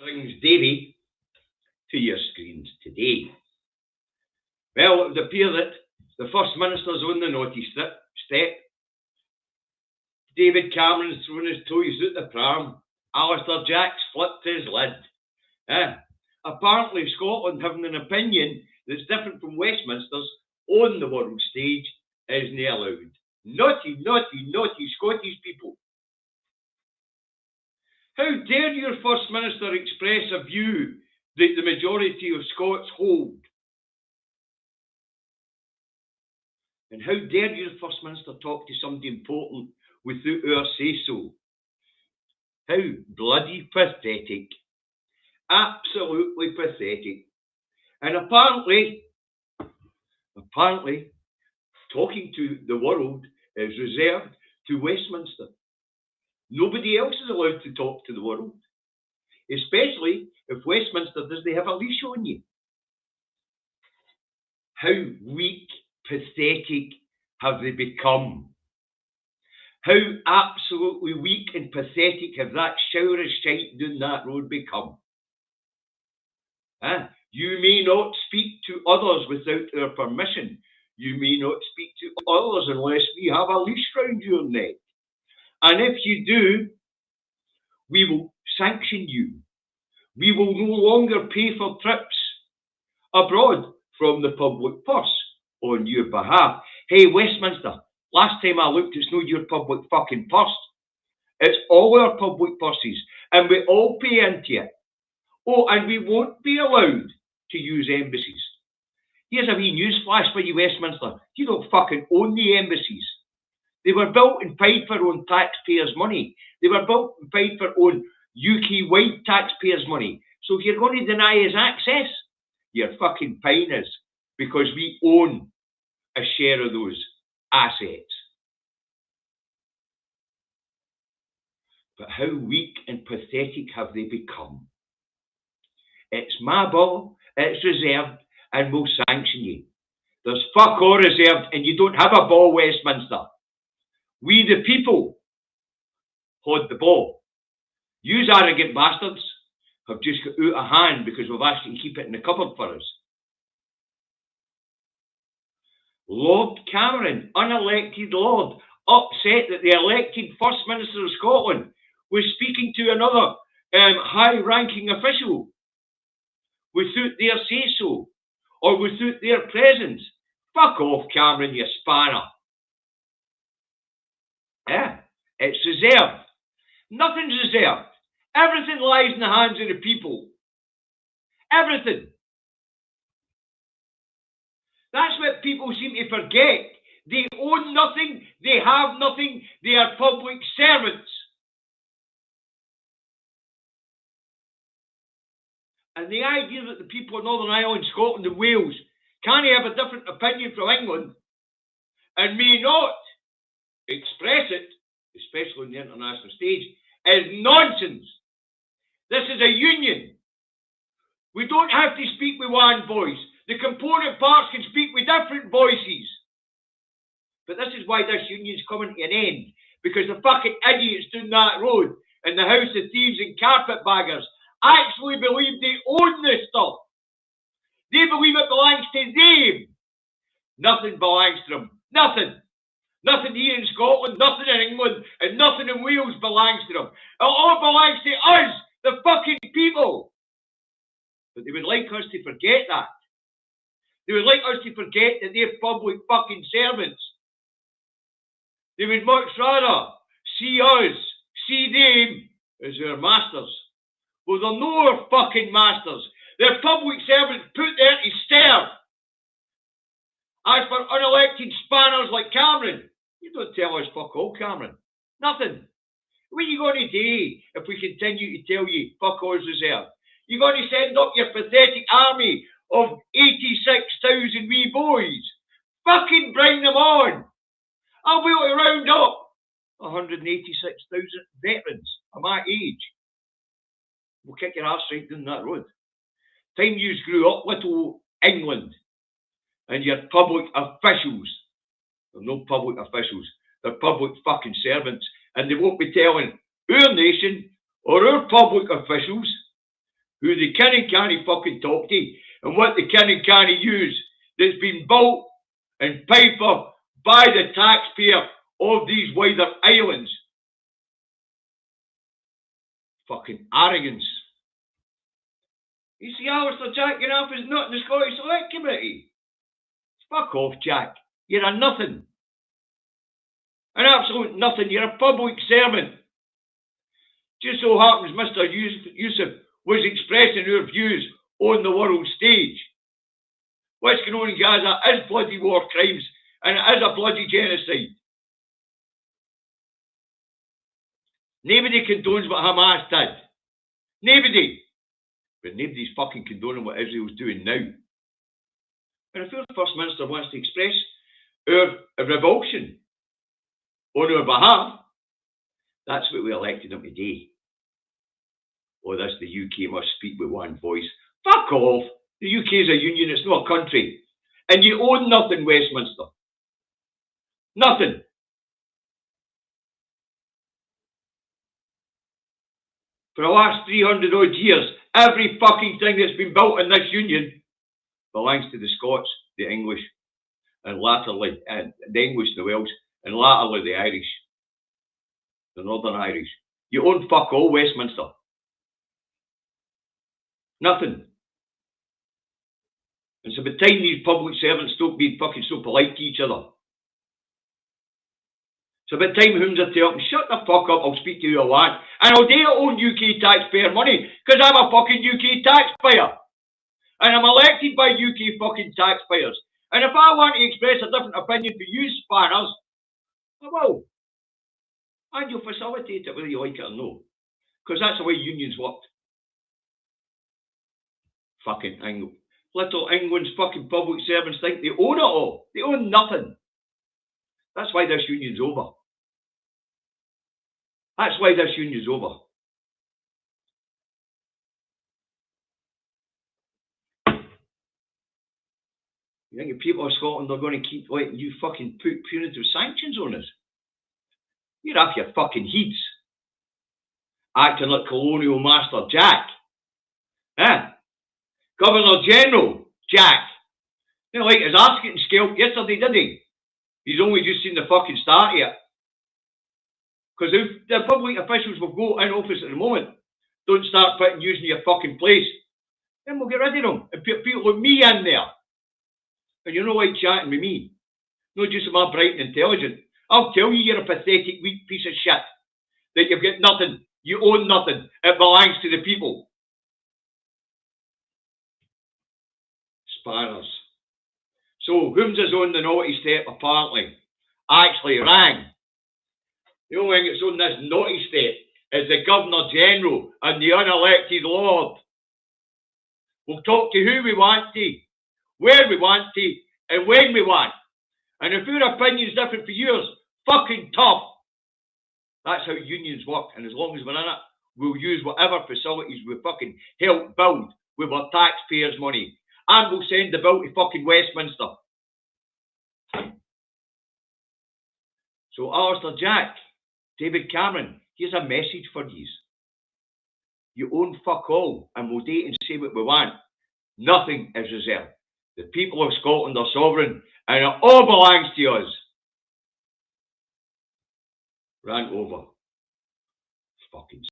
brings Davy to your screens today. Well, it would appear that the First Minister's on the naughty step. David Cameron's thrown his toys out the pram. Alistair Jack's flipped his lid. Apparently Scotland having an opinion that's different from Westminster's on the world stage isn't allowed. Naughty, naughty, naughty Scottish people. How dare your First Minister express a view that the majority of Scots hold? And how dare your First Minister talk to somebody important without our say-so? How bloody pathetic. Absolutely pathetic. And apparently, talking to the world is reserved to Westminster. Nobody else is allowed to talk to the world, especially if Westminster doesn't have a leash on you. How weak, pathetic have they become? How absolutely weak and pathetic have that shower of shite down that road become? You may not speak to others without our permission. You may not speak to others unless we have a leash round your neck. And if you do, we will sanction you. We will no longer pay for trips abroad from the public purse on your behalf. Hey, Westminster, last time I looked, it's not your public fucking purse. It's all our public purses, and we all pay into it. Oh, and we won't be allowed to use embassies. Here's a wee news flash for you, Westminster. You don't fucking own the embassies. They were built and paid for on taxpayers' money. They were built and paid for on UK-wide taxpayers' money. So if you're going to deny us access, you're fucking paying us because we own a share of those assets. But how weak and pathetic have they become? It's my ball, it's reserved, and we'll sanction you. There's fuck all reserved, and you don't have a ball, Westminster. We, the people, hold the ball. Yous arrogant bastards have just got out of hand because we've asked you to keep it in the cupboard for us. Lord Cameron, unelected Lord, upset that the elected First Minister of Scotland was speaking to another high-ranking official without their say-so or without their presence. Fuck off, Cameron, you spanner. It's reserved. Nothing's reserved. Everything lies in the hands of the people. Everything. That's what people seem to forget. They own nothing, they have nothing, they are public servants. And the idea that the people of Northern Ireland, Scotland and Wales can't have a different opinion from England and may not express it, especially on the international stage, is nonsense. This is a union. We don't have to speak with one voice. The component parts can speak with different voices. But this is why this union's coming to an end. Because the fucking idiots down that road in the House of Thieves and Carpetbaggers actually believe they own this stuff. They believe it belongs to them. Nothing belongs to them. Nothing. Nothing here in Scotland, nothing in England, and nothing in Wales belongs to them. It all belongs to us, the fucking people. But they would like us to forget that. They would like us to forget that they're public fucking servants. They would much rather see us, see them as our masters. Well, they're no our fucking masters. They're public servants put there to serve. As for unelected spanners like Cameron, you don't tell us fuck all, Cameron. Nothing. What are you going to do if we continue to tell you fuck all's reserved? You're going to send up your pathetic army of 86,000 wee boys. Fucking bring them on. I'll be able to round up 186,000 veterans of my age. We'll kick your arse right down that road. Time you grew up, little England, and your public officials, they're no public officials, they're public fucking servants, and they won't be telling our nation or our public officials who they can and can't fucking talk to, and what they can and can't use that's been built and paid for by the taxpayer of these wider islands. Fucking arrogance. You see, Alistair Jack Enough is not in the Scottish Select Committee. Fuck off, Jack. You're a nothing. An absolute nothing. You're a public servant. Just so happens Mr. Yusuf was expressing our views on the world stage. What's going on in Gaza is bloody war crimes, and it is a bloody genocide. Nobody condones what Hamas did. Nobody. But nobody's fucking condoning what Israel's doing now. And if our First Minister wants to express our revulsion on our behalf, that's what we elected him today. Oh, that's the UK must speak with one voice. Fuck off. The UK is a union, it's not a country. And you own nothing, Westminster. Nothing. For the last 300 odd years, every fucking thing that's been built in this union belongs to the Scots, the English, and latterly, the English, the Welsh, and latterly the Irish, the Northern Irish. You own fuck all, Westminster. Nothing. It's about time these public servants stop being fucking so polite to each other. It's about time Holmes are telling them, shut the fuck up, I'll speak to you a lot. And I'll do it own UK taxpayer money, because I'm a fucking UK taxpayer. And I'm elected by UK fucking taxpayers. And if I want to express a different opinion for you spanners, I will. And you'll facilitate it whether you like it or no. Because that's the way unions work. Fucking England. Little England's fucking public servants think they own it all. They own nothing. That's why this union's over. That's why this union's over. You think the people of Scotland are going to keep letting you fucking put punitive sanctions on us? You're off your fucking heads. Acting like Colonial Master Jack. Eh? Governor General Jack. You know, like his ass getting scalped yesterday, did he? He's only just seen the fucking start yet. Because if the public officials will go in office at the moment, don't start putting using your fucking place, then we'll get rid of them and put people like me in there. And you're not like chatting with me. Not just am I bright and intelligent. I'll tell you you're a pathetic, weak piece of shit. That you've got nothing. You own nothing. It belongs to the people. Spanners. So, Holmes is on the naughty step, apparently. Actually rang. The only thing that's on this naughty step is the Governor General and the unelected Lord. We'll talk to who we want to, where we want to, and when we want. And if your opinion's different for yours, fucking tough. That's how unions work. And as long as we're in it, we'll use whatever facilities we fucking help build with our taxpayers' money. And we'll send the bill to fucking Westminster. So, Alistair Jack, David Cameron, here's a message for yous. You own fuck all, and we'll date and say what we want. Nothing is reserved. The people of Scotland are sovereign, and it all belongs to us. Rant over. Fucking